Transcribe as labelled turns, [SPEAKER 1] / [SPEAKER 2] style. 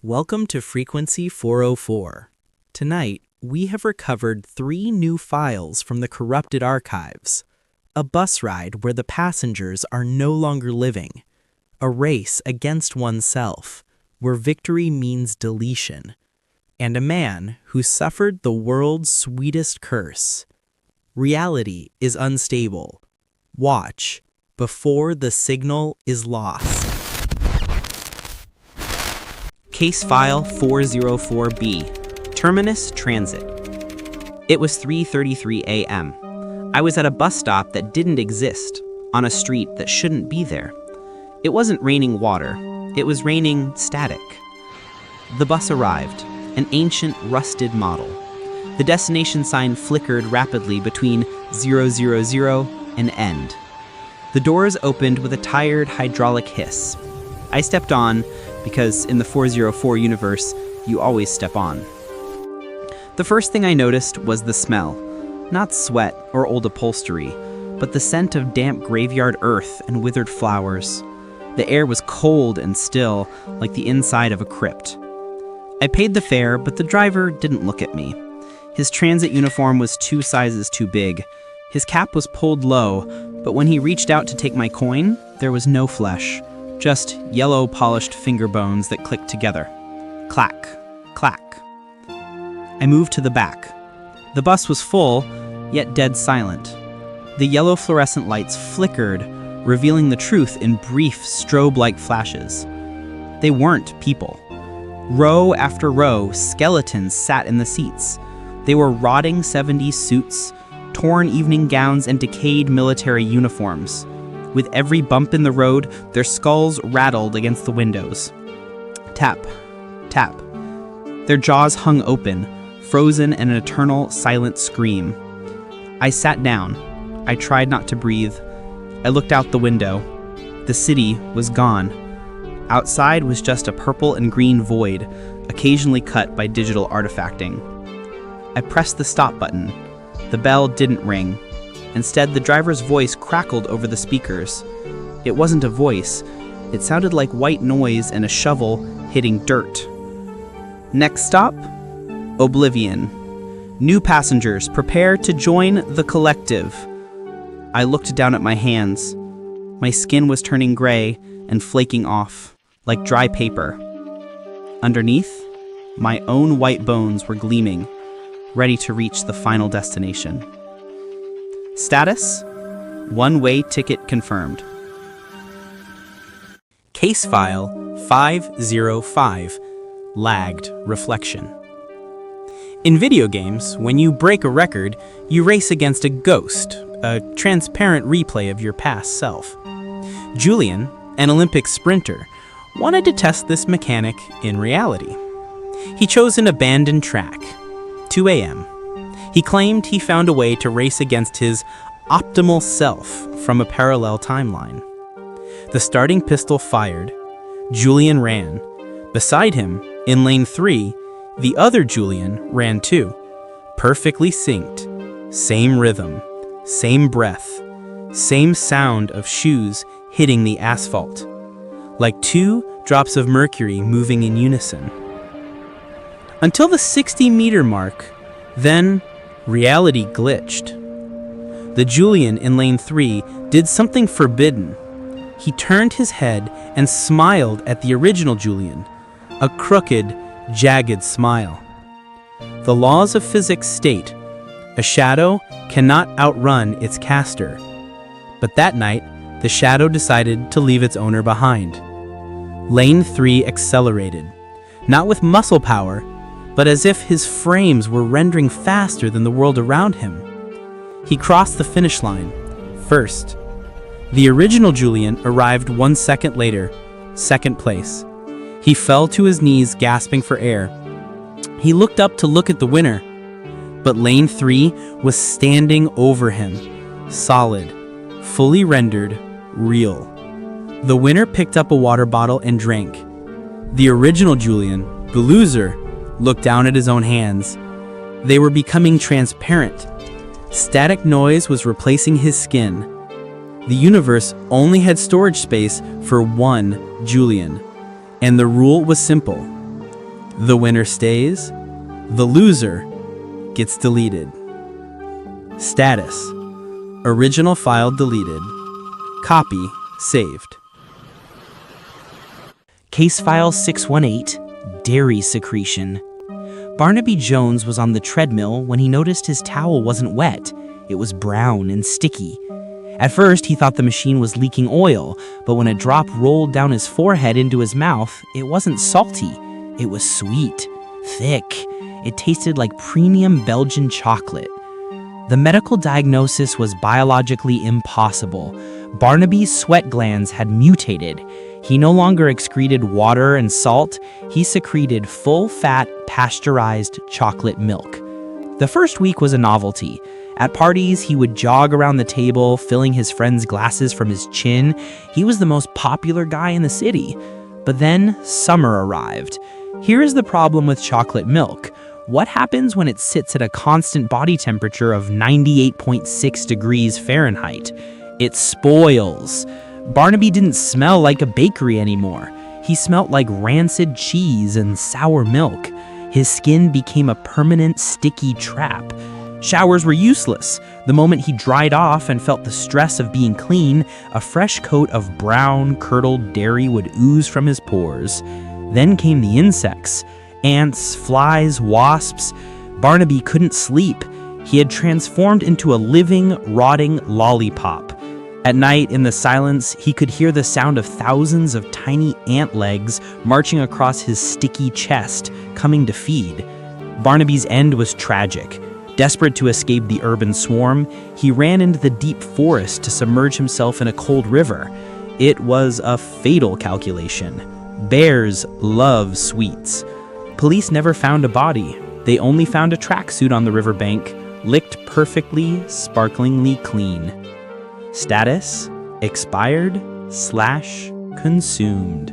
[SPEAKER 1] Welcome to Frequency 404. Tonight, we have recovered 3 new files from the corrupted archives. A bus ride where the passengers are no longer living. A race against oneself, where victory means deletion. And a man who suffered the world's sweetest curse. Reality is unstable. Watch before the signal is lost. Case File 404B, Terminus Transit. It was 3:33 a.m. I was at a bus stop that didn't exist, on a street that shouldn't be there. It wasn't raining water, it was raining static. The bus arrived, an ancient, rusted model. The destination sign flickered rapidly between 000 and end. The doors opened with a tired hydraulic hiss. I stepped on, because in the 404 universe, you always step on. The first thing I noticed was the smell. Not sweat or old upholstery, but the scent of damp graveyard earth and withered flowers. The air was cold and still, like the inside of a crypt. I paid the fare, but the driver didn't look at me. His transit uniform was 2 sizes too big. His cap was pulled low, but when he reached out to take my coin, there was no flesh. Just yellow polished finger bones that clicked together. Clack, clack. I moved to the back. The bus was full, yet dead silent. The yellow fluorescent lights flickered, revealing the truth in brief strobe-like flashes. They weren't people. Row after row, skeletons sat in the seats. They were rotting 70s suits, torn evening gowns, and decayed military uniforms. With every bump in the road, their skulls rattled against the windows. Tap, tap. Their jaws hung open, frozen in an eternal, silent scream. I sat down. I tried not to breathe. I looked out the window. The city was gone. Outside was just a purple and green void, occasionally cut by digital artifacting. I pressed the stop button. The bell didn't ring. Instead, the driver's voice crackled over the speakers. It wasn't a voice. It sounded like white noise and a shovel hitting dirt. Next stop, Oblivion. New passengers, prepare to join the collective. I looked down at my hands. My skin was turning gray and flaking off, like dry paper. Underneath, my own white bones were gleaming, ready to reach the final destination. Status: one-way ticket confirmed. Case File 505, Lagged Reflection. In video games, when you break a record, you race against a ghost, a transparent replay of your past self. Julian, an Olympic sprinter, wanted to test this mechanic in reality. He chose an abandoned track, 2 a.m. He claimed he found a way to race against his optimal self from a parallel timeline. The starting pistol fired. Julian ran. Beside him, in lane 3, the other Julian ran too. Perfectly synced. Same rhythm, same breath, same sound of shoes hitting the asphalt. Like 2 drops of mercury moving in unison. Until the 60-meter mark, then reality glitched. The Julian in lane 3 did something forbidden. He turned his head and smiled at the original Julian, a crooked, jagged smile. The laws of physics state, a shadow cannot outrun its caster. But that night, the shadow decided to leave its owner behind. Lane 3 accelerated, not with muscle power, but as if his frames were rendering faster than the world around him. He crossed the finish line, first. The original Julian arrived 1 second later, second place. He fell to his knees, gasping for air. He looked up to look at the winner, but lane 3 was standing over him, solid, fully rendered, real. The winner picked up a water bottle and drank. The original Julian, the loser, looked down at his own hands. They were becoming transparent. Static noise was replacing his skin. The universe only had storage space for one Julian, and the rule was simple.
[SPEAKER 2] The winner stays. The loser gets deleted. Status: original file deleted. Copy saved.
[SPEAKER 1] Case file 618, dairy secretion. Barnaby Jones was on the treadmill when he noticed his towel wasn't wet. It was brown and sticky. At first, he thought the machine was leaking oil, but when a drop rolled down his forehead into his mouth, it wasn't salty. It was sweet, thick. It tasted like premium Belgian chocolate. The medical diagnosis was biologically impossible. Barnaby's sweat glands had mutated. He no longer excreted water and salt. He secreted full-fat, pasteurized chocolate milk. The first week was a novelty. At parties, he would jog around the table, filling his friends' glasses from his chin. He was the most popular guy in the city. But then, summer arrived. Here is the problem with chocolate milk. What happens when it sits at a constant body temperature of 98.6 degrees Fahrenheit? It spoils. Barnaby didn't smell like a bakery anymore. He smelt like rancid cheese and sour milk. His skin became a permanent sticky trap. Showers were useless. The moment he dried off and felt the stress of being clean, a fresh coat of brown, curdled dairy would ooze from his pores. Then came the insects. Ants, flies, wasps. Barnaby couldn't sleep. He had transformed into a living, rotting lollipop. At night, in the silence, he could hear the sound of thousands of tiny ant legs marching across his sticky chest, coming to feed. Barnaby's end was tragic. Desperate to escape the urban swarm, he ran into the deep forest to submerge himself in a cold river. It was a fatal calculation. Bears love sweets. Police never found a body. They only found a tracksuit on the riverbank, licked perfectly, sparklingly clean. Status: expired/consumed.